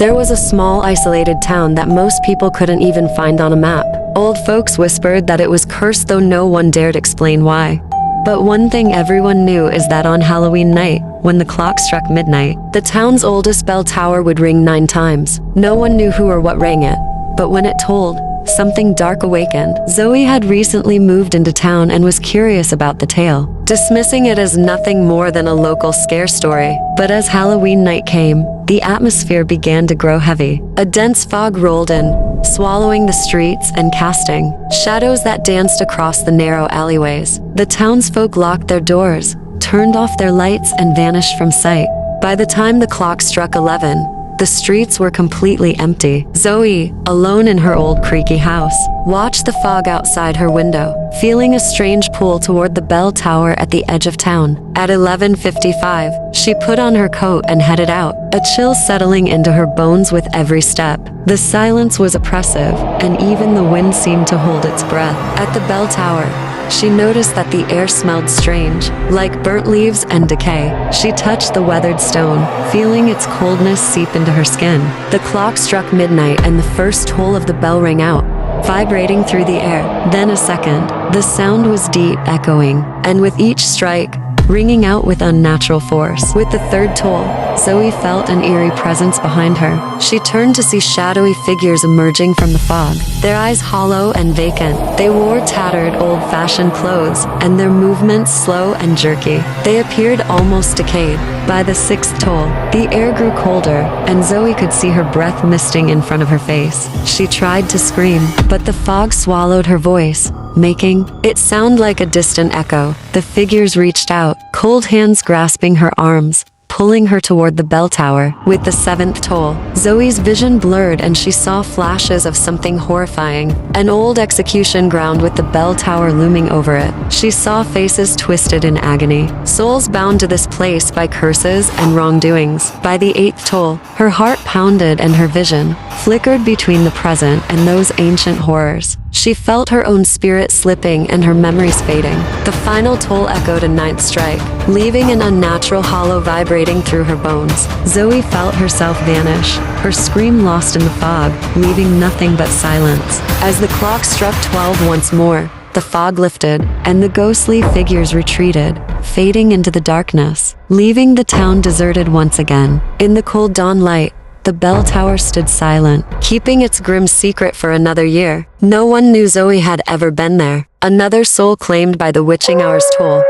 There was a small isolated town that most people couldn't even find on a map. Old folks whispered that it was cursed, though no one dared explain why. But one thing everyone knew is that on Halloween night, when the clock struck midnight, the town's oldest bell tower would ring 9 times. No one knew who or what rang it, but when it tolled, something dark awakened. Zoe had recently moved into town and was curious about the tale, dismissing it as nothing more than a local scare story. But as Halloween night came, the atmosphere began to grow heavy. A dense fog rolled in, swallowing the streets and casting shadows that danced across the narrow alleyways. The townsfolk locked their doors, turned off their lights, and vanished from sight. By the time the clock struck 11, the streets were completely empty. Zoe, alone in her old creaky house, watched the fog outside her window, feeling a strange pull toward the bell tower at the edge of town. At 11:55, she put on her coat and headed out, a chill settling into her bones with every step. The silence was oppressive, and even the wind seemed to hold its breath. At the bell tower, she noticed that the air smelled strange, like burnt leaves and decay. She touched the weathered stone, feeling its coldness seep into her skin. The clock struck midnight and the first toll of the bell rang out, vibrating through the air. Then a second. The sound was deep, echoing, and with each strike, ringing out with unnatural force. With the third toll, Zoe felt an eerie presence behind her. She turned to see shadowy figures emerging from the fog, their eyes hollow and vacant. They wore tattered, old-fashioned clothes, and their movements slow and jerky. They appeared almost decayed. By the 6th toll, the air grew colder, and Zoe could see her breath misting in front of her face. She tried to scream, but the fog swallowed her voice, making it sound like a distant echo. The figures reached out, cold hands grasping her arms, pulling her toward the bell tower. With the 7th toll, Zoe's vision blurred and she saw flashes of something horrifying, an old execution ground with the bell tower looming over it. She saw faces twisted in agony, souls bound to this place by curses and wrongdoings. By the 8th toll, her heart pounded and her vision flickered between the present and those ancient horrors. She felt her own spirit slipping and her memories fading. The final toll echoed a 9th strike, leaving an unnatural hollow vibrating through her bones. Zoe felt herself vanish, her scream lost in the fog, leaving nothing but silence. As the clock struck 12 once more, the fog lifted, and the ghostly figures retreated, fading into the darkness, leaving the town deserted once again. In the cold dawn light, the bell tower stood silent, keeping its grim secret for another year. No one knew Zoe had ever been there. Another soul claimed by the witching hour's toll.